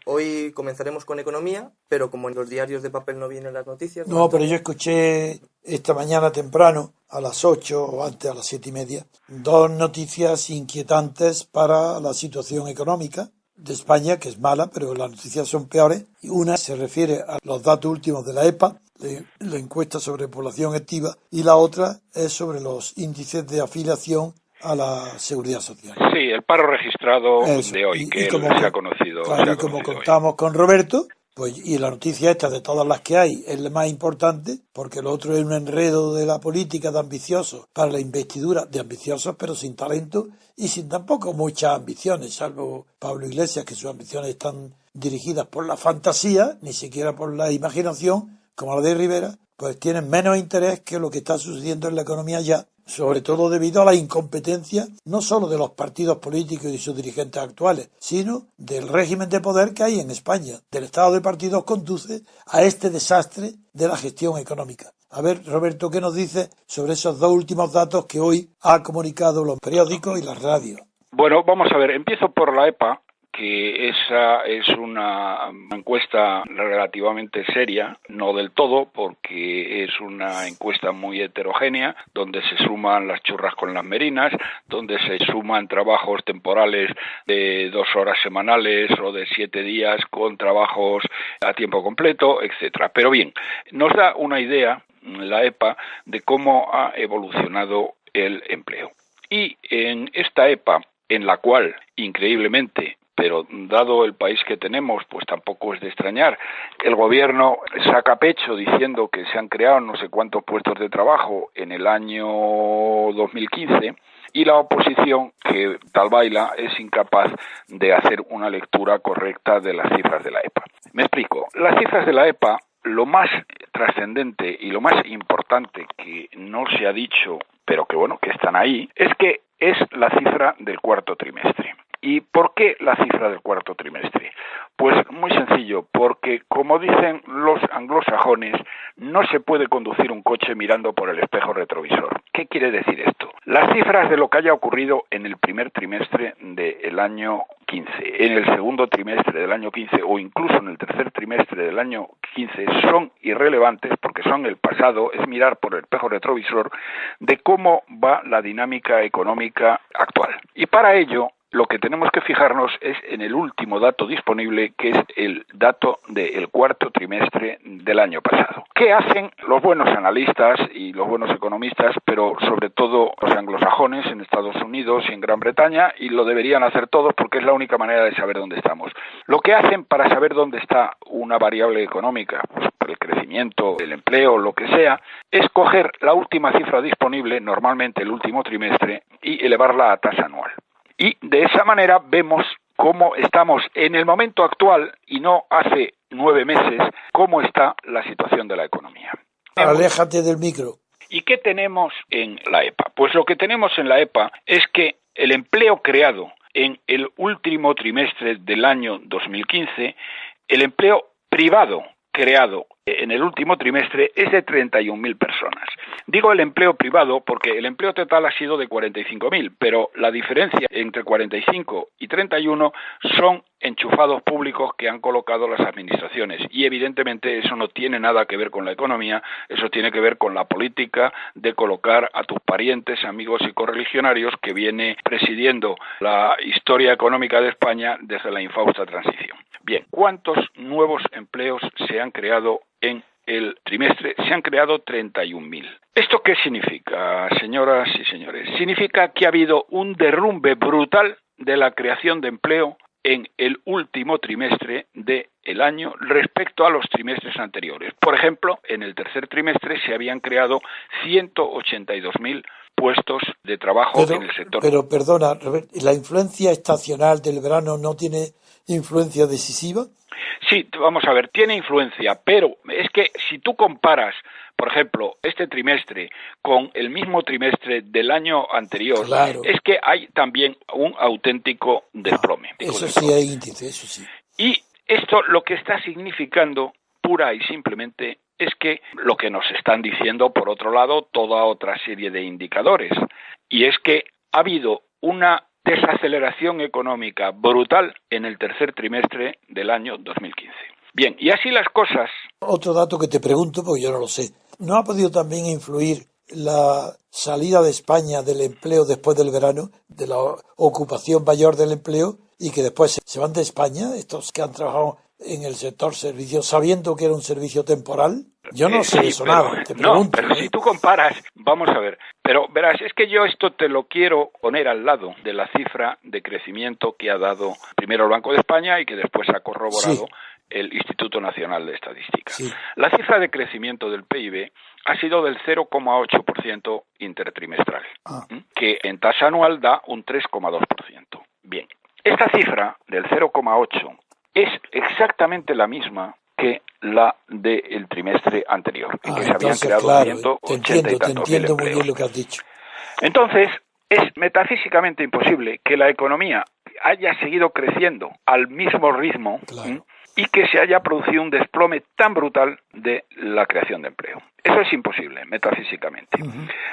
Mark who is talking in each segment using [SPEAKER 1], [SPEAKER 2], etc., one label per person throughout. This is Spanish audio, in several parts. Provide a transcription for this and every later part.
[SPEAKER 1] Hoy comenzaremos con economía, pero como en los diarios de papel no vienen las noticias, don
[SPEAKER 2] No, pero yo
[SPEAKER 1] Antonio.
[SPEAKER 2] escuché esta mañana temprano, a las 8 o antes a las 7:30, dos noticias inquietantes para la situación económica de España, que es mala, pero las noticias son peores. Y una se refiere a los datos últimos de la EPA, la encuesta sobre población activa, y la otra es sobre los índices de afiliación a la seguridad social.
[SPEAKER 3] Sí, el paro registrado
[SPEAKER 2] Eso.
[SPEAKER 3] de hoy,
[SPEAKER 2] Y
[SPEAKER 3] que
[SPEAKER 2] como,
[SPEAKER 3] se ha conocido,
[SPEAKER 2] claro, y como
[SPEAKER 3] hoy.
[SPEAKER 2] contamos con Roberto, pues, y la noticia esta de todas las que hay es la más importante, porque lo otro es un enredo de la política de ambiciosos para la investidura, de ambiciosos pero sin talento y sin tampoco muchas ambiciones, salvo Pablo Iglesias, que sus ambiciones están dirigidas por la fantasía, ni siquiera por la imaginación, como la de Rivera, pues tienen menos interés que lo que está sucediendo en la economía ya, sobre todo debido a la incompetencia no solo de los partidos políticos y sus dirigentes actuales, sino del régimen de poder que hay en España, del estado de partidos conduce a este desastre de la gestión económica. A ver, Roberto, ¿qué nos dice sobre esos dos últimos datos que hoy ha comunicado los periódicos y las radios?
[SPEAKER 3] Bueno, vamos a ver, empiezo por la EPA, que esa es una encuesta relativamente seria, no del todo, porque es una encuesta muy heterogénea, donde se suman las churras con las merinas, donde se suman trabajos temporales de 2 horas semanales o de 7 días con trabajos a tiempo completo, etcétera. Pero bien, nos da una idea, la EPA, de cómo ha evolucionado el empleo. Y en esta EPA, en la cual, increíblemente, pero dado el país que tenemos, pues tampoco es de extrañar, el gobierno saca pecho diciendo que se han creado no sé cuántos puestos de trabajo en el año 2015, y la oposición, que tal baila, es incapaz de hacer una lectura correcta de las cifras de la EPA. Me explico. Las cifras de la EPA, lo más trascendente y lo más importante que no se ha dicho, pero que bueno, que están ahí, es que es la cifra del cuarto trimestre. ¿Y por qué la cifra del cuarto trimestre? Pues muy sencillo, porque como dicen los anglosajones, no se puede conducir un coche mirando por el espejo retrovisor. ¿Qué quiere decir esto? Las cifras de lo que haya ocurrido en el primer trimestre del año 15, en el segundo trimestre del año 15 o incluso en el tercer trimestre del año 15 son irrelevantes porque son el pasado, es mirar por el espejo retrovisor de cómo va la dinámica económica actual. Y para ello, lo que tenemos que fijarnos es en el último dato disponible, que es el dato del cuarto trimestre del año pasado. ¿Qué hacen los buenos analistas y los buenos economistas, pero sobre todo los anglosajones en Estados Unidos y en Gran Bretaña, y lo deberían hacer todos porque es la única manera de saber dónde estamos? Lo que hacen para saber dónde está una variable económica, pues por el crecimiento, el empleo, lo que sea, es coger la última cifra disponible, normalmente el último trimestre, y elevarla a tasa anual. Y de esa manera vemos cómo estamos en el momento actual y no hace 9 meses, cómo está la situación de la economía.
[SPEAKER 2] Aléjate del micro.
[SPEAKER 3] ¿Y qué tenemos en la EPA? Pues lo que tenemos en la EPA es que el empleo creado en el último trimestre del año 2015, el empleo privado creado en el último trimestre es de 31.000 personas. Digo el empleo privado porque el empleo total ha sido de 45.000, pero la diferencia entre 45 y 31 son enchufados públicos que han colocado las administraciones, y evidentemente eso no tiene nada que ver con la economía, eso tiene que ver con la política de colocar a tus parientes, amigos y correligionarios que viene presidiendo la historia económica de España desde la infausta transición. Bien, ¿cuántos nuevos empleos se han creado en el trimestre? Se han creado 31.000. ¿Esto qué significa, señoras y señores? Significa que ha habido un derrumbe brutal de la creación de empleo en el último trimestre del año respecto a los trimestres anteriores. Por ejemplo, en el tercer trimestre se habían creado 182.000 puestos de trabajo en el sector.
[SPEAKER 2] Pero perdona, Robert, ¿la influencia estacional del verano no tiene influencia decisiva?
[SPEAKER 3] Sí, vamos a ver, tiene influencia, pero es que si tú comparas, por ejemplo, este trimestre con el mismo trimestre del año anterior,
[SPEAKER 2] claro,
[SPEAKER 3] es que hay también un auténtico desplome.
[SPEAKER 2] Eso sí hay índice, eso sí.
[SPEAKER 3] Y esto lo que está significando pura y simplemente es que lo que nos están diciendo, por otro lado, toda otra serie de indicadores, y es que ha habido una desaceleración económica brutal en el tercer trimestre del año 2015. Bien, y así las cosas.
[SPEAKER 2] Otro dato que te pregunto, porque yo no lo sé. ¿No ha podido también influir la salida de España del empleo después del verano, de la ocupación mayor del empleo, y que después se van de España, estos que han trabajado en el sector servicio, sabiendo que era un servicio temporal? Yo no sé
[SPEAKER 3] Sí,
[SPEAKER 2] eso nada, te pregunto.
[SPEAKER 3] pero si tú comparas, vamos a ver, pero verás, es que yo esto te lo quiero poner al lado de la cifra de crecimiento que ha dado primero el Banco de España y que después ha corroborado el Instituto Nacional de Estadística.
[SPEAKER 2] Sí.
[SPEAKER 3] La cifra de crecimiento del PIB ha sido del 0,8% intertrimestral, que en tasa anual da un 3,2%. Bien, esta cifra del 0,8 es exactamente la misma que la del trimestre anterior, en que se habían creado 180 y tantos mil empleos.
[SPEAKER 2] Muy bien lo que has dicho.
[SPEAKER 3] Entonces, es metafísicamente imposible que la economía haya seguido creciendo al mismo ritmo y que se haya producido un desplome tan brutal de la creación de empleo. Eso es imposible, metafísicamente.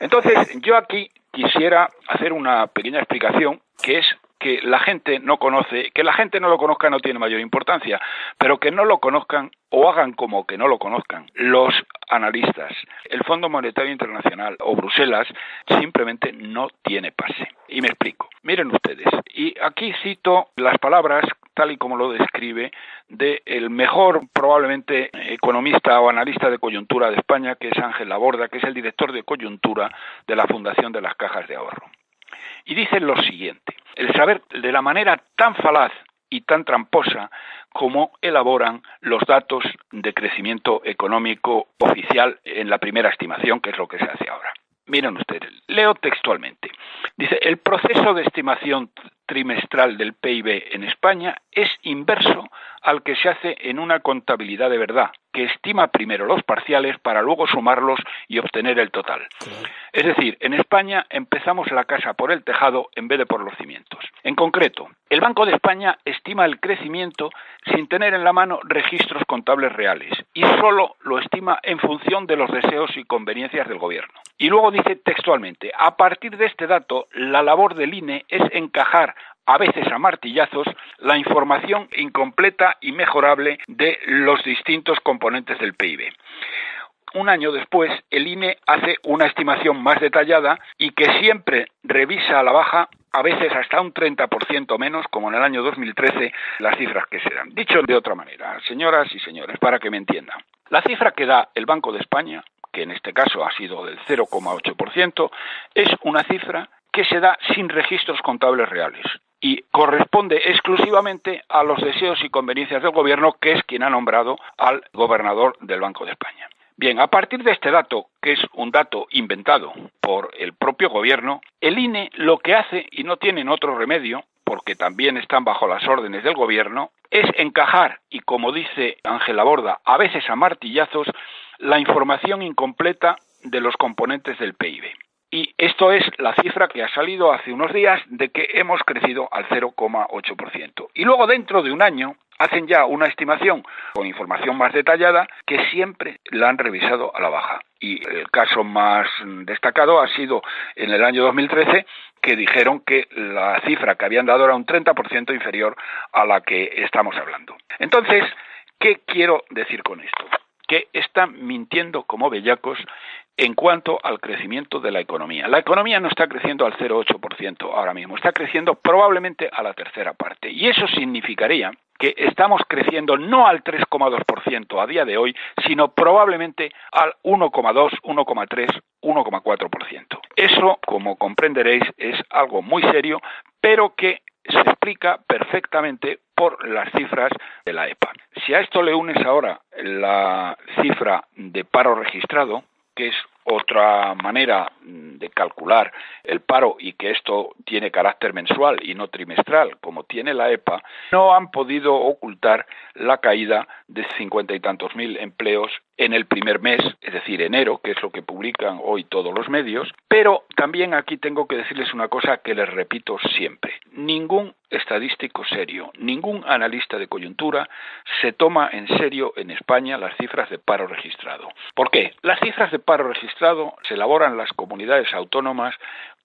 [SPEAKER 3] Entonces, yo aquí quisiera hacer una pequeña explicación, que es que la gente no conoce, que la gente no lo conozca no tiene mayor importancia, pero que no lo conozcan o hagan como que no lo conozcan los analistas, el Fondo Monetario Internacional o Bruselas, simplemente no tiene pase. Y me explico. Miren ustedes, y aquí cito las palabras tal y como lo describe del mejor probablemente economista o analista de coyuntura de España, que es Ángel Laborda, que es el director de coyuntura de la Fundación de las Cajas de Ahorro. Y dice lo siguiente: el saber de la manera tan falaz y tan tramposa como elaboran los datos de crecimiento económico oficial en la primera estimación, que es lo que se hace ahora. Miren ustedes, leo textualmente. Dice, el proceso de estimación trimestral del PIB en España es inverso al que se hace en una contabilidad de verdad, que estima primero los parciales para luego sumarlos y obtener el total. Es decir, en España empezamos la casa por el tejado en vez de por los cimientos. En concreto, el Banco de España estima el crecimiento sin tener en la mano registros contables reales y solo lo estima en función de los deseos y conveniencias del gobierno. Y luego dice textualmente, a partir de este dato, la labor del INE es encajar a veces a martillazos, la información incompleta y mejorable de los distintos componentes del PIB. Un año después, el INE hace una estimación más detallada y que siempre revisa a la baja, a veces hasta un 30% menos, como en el año 2013, las cifras que se dan. Dicho de otra manera, señoras y señores, para que me entiendan, la cifra que da el Banco de España, que en este caso ha sido del 0,8%, es una cifra que se da sin registros contables reales y corresponde exclusivamente a los deseos y conveniencias del gobierno, que es quien ha nombrado al gobernador del Banco de España. Bien, a partir de este dato, que es un dato inventado por el propio gobierno, el INE lo que hace, y no tienen otro remedio, porque también están bajo las órdenes del gobierno, es encajar, y como dice Ángel Laborda, a veces a martillazos, la información incompleta de los componentes del PIB. Y esto es la cifra que ha salido hace unos días de que hemos crecido al 0,8%. Y luego dentro de un año hacen ya una estimación con información más detallada que siempre la han revisado a la baja. Y el caso más destacado ha sido en el año 2013, que dijeron que la cifra que habían dado era un 30% inferior a la que estamos hablando. Entonces, ¿qué quiero decir con esto? Que están mintiendo como bellacos en cuanto al crecimiento de la economía. La economía no está creciendo al 0,8% ahora mismo, está creciendo probablemente a la tercera parte. Y eso significaría que estamos creciendo no al 3,2% a día de hoy, sino probablemente al 1,2, 1,3, 1,4%. Eso, como comprenderéis, es algo muy serio, pero que se explica perfectamente por las cifras de la EPA. Si a esto le unes ahora la cifra de paro registrado, que es otra manera de calcular el paro y que esto tiene carácter mensual y no trimestral, como tiene la EPA, no han podido ocultar la caída de 50 y tantos mil empleos en el primer mes, es decir, enero, que es lo que publican hoy todos los medios, pero también aquí tengo que decirles una cosa que les repito siempre. Ningún estadístico serio, ningún analista de coyuntura se toma en serio en España las cifras de paro registrado. ¿Por qué? Las cifras de paro registrado se elaboran en las comunidades autónomas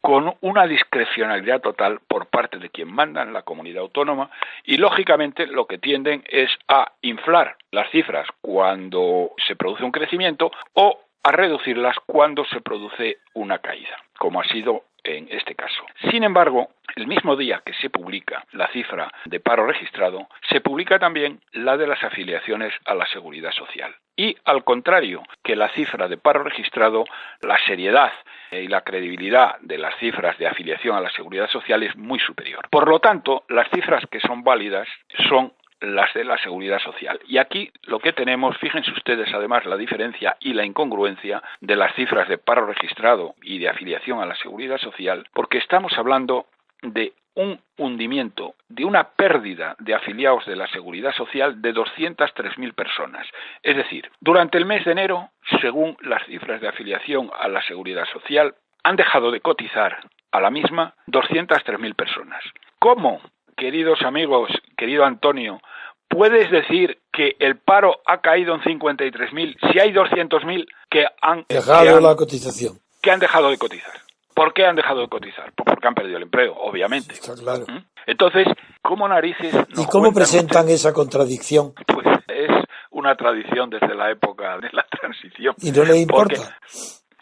[SPEAKER 3] con una discrecionalidad total por parte de quien manda en la comunidad autónoma y, lógicamente, lo que tienden es a inflar las cifras cuando se produce un crecimiento o a reducirlas cuando se produce una caída, como ha sido en este caso. Sin embargo, el mismo día que se publica la cifra de paro registrado, se publica también la de las afiliaciones a la Seguridad Social. Y, al contrario que la cifra de paro registrado, la seriedad y la credibilidad de las cifras de afiliación a la Seguridad Social es muy superior. Por lo tanto, las cifras que son válidas son las de la Seguridad Social. Y aquí lo que tenemos, fíjense ustedes además la diferencia y la incongruencia de las cifras de paro registrado y de afiliación a la Seguridad Social, porque estamos hablando de un hundimiento, de una pérdida de afiliados de la Seguridad Social de 203.000 personas. Es decir, durante el mes de enero, según las cifras de afiliación a la Seguridad Social, han dejado de cotizar a la misma 203.000 personas. ¿Cómo, queridos amigos, querido Antonio, puedes decir que el paro ha caído en 53.000 si hay 200.000 que han
[SPEAKER 2] dejado la cotización?
[SPEAKER 3] Que han dejado de cotizar. ¿Por qué han dejado de cotizar? Pues porque han perdido el empleo, obviamente.
[SPEAKER 2] Está claro.
[SPEAKER 3] Entonces, ¿cómo narices
[SPEAKER 2] ¿Y cómo presentan esa contradicción?
[SPEAKER 3] Pues es una tradición desde la época de la transición.
[SPEAKER 2] ¿Y no les importa?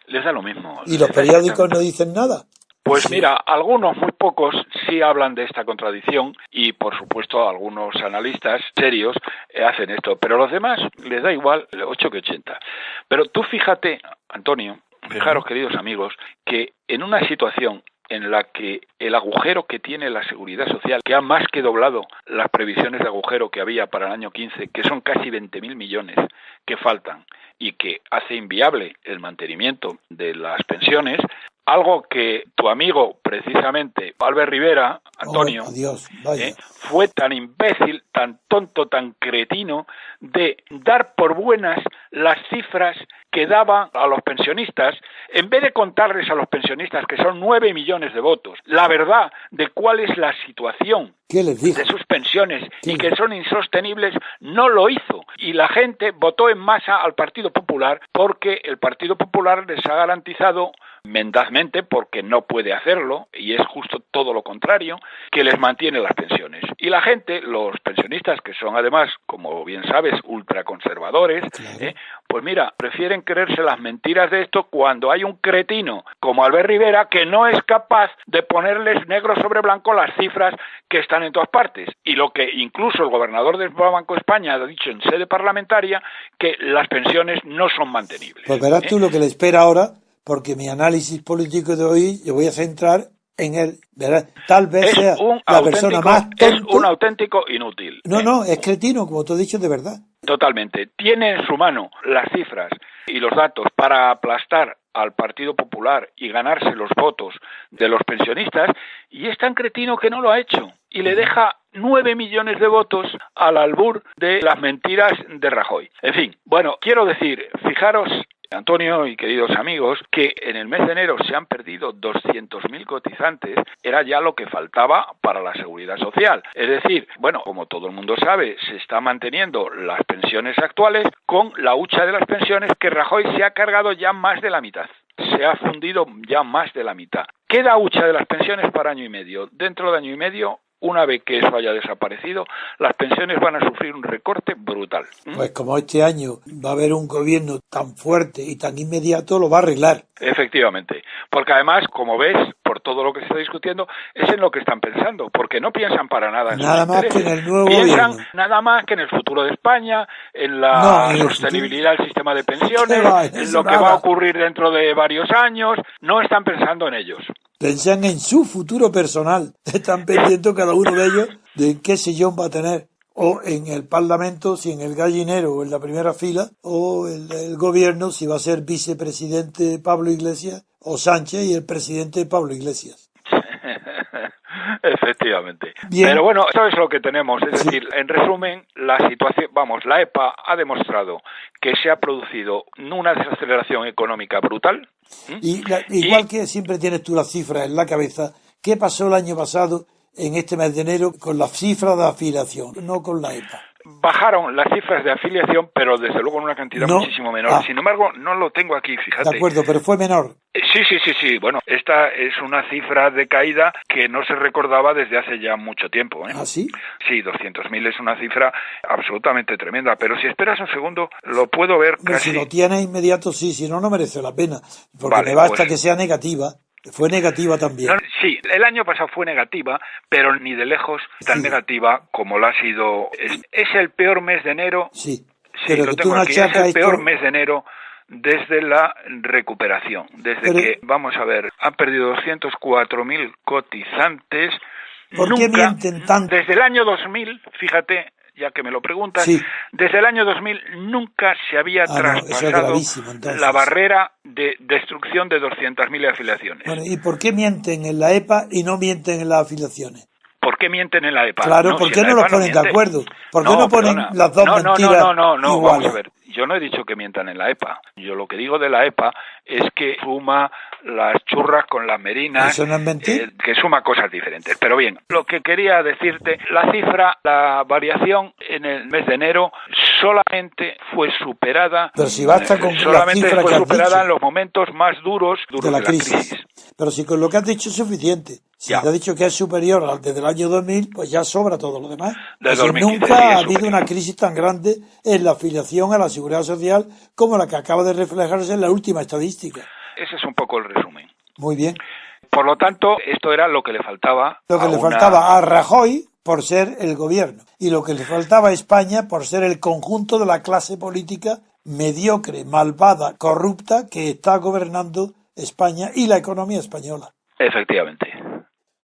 [SPEAKER 3] Les da lo mismo.
[SPEAKER 2] ¿Y los periódicos no dicen nada?
[SPEAKER 3] Pues
[SPEAKER 2] sí.
[SPEAKER 3] Mira, algunos, muy pocos, sí hablan de esta contradicción y, por supuesto, algunos analistas serios hacen esto, pero los demás les da igual 8 que 80. Pero tú fíjate, Antonio, fijaros, queridos amigos, que en una situación en la que el agujero que tiene la Seguridad Social, que ha más que doblado las previsiones de agujero que había para el año 15, que son casi 20.000 millones que faltan y que hace inviable el mantenimiento de las pensiones, algo que tu amigo, precisamente, Albert Rivera, Antonio, fue tan imbécil, tan tonto, tan cretino, de dar por buenas las cifras que daba a los pensionistas, en vez de contarles a los pensionistas, que son 9 millones de votos, la verdad de cuál es la situación de sus pensiones y que son insostenibles, no lo hizo. Y la gente votó en masa al Partido Popular porque el Partido Popular les ha garantizado mendazmente, porque no puede hacerlo, y es justo todo lo contrario, que les mantiene las pensiones. Y la gente, los pensionistas, que son además, como bien sabes, ultraconservadores, pues mira, prefieren creerse las mentiras de esto cuando hay un cretino como Albert Rivera que no es capaz de ponerles negro sobre blanco las cifras que están en todas partes. Y lo que incluso el gobernador del Banco de España ha dicho en sede parlamentaria, que las pensiones no son mantenibles.
[SPEAKER 2] Pues verás tú lo que le espera ahora, porque mi análisis político de hoy yo voy a centrar en él. ¿Verdad? Tal vez sea la persona más tonta.
[SPEAKER 3] Es un auténtico inútil.
[SPEAKER 2] No, es cretino, como tú has dicho, de verdad.
[SPEAKER 3] Totalmente. Tiene en su mano las cifras y los datos para aplastar al Partido Popular y ganarse los votos de los pensionistas, y es tan cretino que no lo ha hecho. Y le deja 9 millones de votos al albur de las mentiras de Rajoy. En fin, bueno, quiero decir, fijaros, Antonio y queridos amigos, que en el mes de enero se han perdido 200.000 cotizantes, era ya lo que faltaba para la Seguridad Social. Es decir, bueno, como todo el mundo sabe, se está manteniendo las pensiones actuales con la hucha de las pensiones que Rajoy se ha cargado ya más de la mitad. Se ha fundido ya más de la mitad. Queda hucha de las pensiones para año y medio. Dentro de año y medio, una vez que eso haya desaparecido, las pensiones van a sufrir un recorte brutal.
[SPEAKER 2] Pues como este año va a haber un gobierno tan fuerte y tan inmediato, lo va a arreglar.
[SPEAKER 3] Efectivamente, porque además, como ves, por todo lo que se está discutiendo, es en lo que están pensando, porque no piensan para nada en
[SPEAKER 2] nada más que en el nuevo
[SPEAKER 3] piensan
[SPEAKER 2] gobierno.
[SPEAKER 3] Nada más que en el futuro de España, en la sostenibilidad del sistema de pensiones, en lo que va a ocurrir dentro de varios años. No están pensando en ellos.
[SPEAKER 2] Piensan en su futuro personal. Están pendientes cada uno de ellos de en qué sillón va a tener. O en el Parlamento, si en el gallinero o en la primera fila, o el gobierno, si va a ser vicepresidente Pablo Iglesias o Sánchez y el presidente Pablo Iglesias.
[SPEAKER 3] Efectivamente.
[SPEAKER 2] Bien.
[SPEAKER 3] Pero bueno, eso es lo que tenemos. Es decir, en resumen, la situación, la EPA ha demostrado que se ha producido una desaceleración económica brutal.
[SPEAKER 2] Igual que siempre tienes tú las cifras en la cabeza, ¿qué pasó el año pasado en este mes de enero con las cifras de afiliación, no con la EPA?
[SPEAKER 3] Bajaron las cifras de afiliación, pero desde luego en una cantidad muchísimo menor. Sin embargo, no lo tengo aquí, fíjate.
[SPEAKER 2] De acuerdo, pero fue menor.
[SPEAKER 3] Sí. Bueno, esta es una cifra de caída que no se recordaba desde hace ya mucho tiempo, ¿eh?
[SPEAKER 2] ¿Ah, sí?
[SPEAKER 3] Sí, 200.000 es una cifra absolutamente tremenda, pero si esperas un segundo, lo puedo ver casi...
[SPEAKER 2] Si lo tienes inmediato, sí, si no, no merece la pena, porque
[SPEAKER 3] Vale,
[SPEAKER 2] me basta
[SPEAKER 3] pues...
[SPEAKER 2] que sea negativa. Fue negativa también.
[SPEAKER 3] No, sí, el año pasado fue negativa, pero ni de lejos tan negativa como lo ha sido. Es el peor mes de enero.
[SPEAKER 2] Sí,
[SPEAKER 3] Sí,
[SPEAKER 2] pero
[SPEAKER 3] lo
[SPEAKER 2] que
[SPEAKER 3] tengo
[SPEAKER 2] tú no
[SPEAKER 3] aquí. Es
[SPEAKER 2] achacas
[SPEAKER 3] el peor
[SPEAKER 2] esto...
[SPEAKER 3] mes de enero desde la recuperación. Desde que, vamos a ver, han perdido 204.000 cotizantes.
[SPEAKER 2] ¿Por qué mienten tanto?
[SPEAKER 3] Desde el año 2000, fíjate, ya que me lo preguntas,
[SPEAKER 2] Sí.
[SPEAKER 3] desde el año 2000 nunca se había traspasado la barrera de destrucción de 200.000 afiliaciones.
[SPEAKER 2] Bueno, ¿y por qué mienten en la EPA y no mienten en las afiliaciones?
[SPEAKER 3] ¿Por qué mienten en la EPA?
[SPEAKER 2] Claro,
[SPEAKER 3] No,
[SPEAKER 2] ¿por
[SPEAKER 3] si
[SPEAKER 2] qué
[SPEAKER 3] en
[SPEAKER 2] no
[SPEAKER 3] la
[SPEAKER 2] los
[SPEAKER 3] EPA
[SPEAKER 2] ponen de acuerdo? ¿Por qué no ponen
[SPEAKER 3] perdona.
[SPEAKER 2] las dos mentiras
[SPEAKER 3] No,
[SPEAKER 2] iguales?
[SPEAKER 3] vamos a ver. Yo no he dicho que mientan en la EPA. Yo lo que digo de la EPA es que suma las churras con las merinas.
[SPEAKER 2] ¿Eso no es mentir?
[SPEAKER 3] Que suma cosas diferentes. Pero bien, lo que quería decirte, la variación en el mes de enero solamente fue superada.
[SPEAKER 2] Pero si basta con
[SPEAKER 3] solamente
[SPEAKER 2] la cifra
[SPEAKER 3] fue
[SPEAKER 2] que has
[SPEAKER 3] superada
[SPEAKER 2] dicho
[SPEAKER 3] en los momentos más duros
[SPEAKER 2] de la
[SPEAKER 3] de la
[SPEAKER 2] crisis. Pero si con lo que has dicho es suficiente. Si
[SPEAKER 3] Ya.
[SPEAKER 2] te has dicho que es superior al desde el año 2000, pues ya sobra todo lo demás.
[SPEAKER 3] De
[SPEAKER 2] Así
[SPEAKER 3] 2015,
[SPEAKER 2] nunca
[SPEAKER 3] sí,
[SPEAKER 2] ha
[SPEAKER 3] es
[SPEAKER 2] habido
[SPEAKER 3] superior.
[SPEAKER 2] una crisis tan grande en la afiliación a la Seguridad Social como la que acaba de reflejarse en la última estadística.
[SPEAKER 3] Ese es un poco el resumen.
[SPEAKER 2] Muy bien.
[SPEAKER 3] Por lo tanto, esto era lo que le faltaba.
[SPEAKER 2] Lo que le faltaba a Rajoy por ser el gobierno y lo que le faltaba a España por ser el conjunto de la clase política mediocre, malvada, corrupta que está gobernando España y la economía española.
[SPEAKER 3] Efectivamente.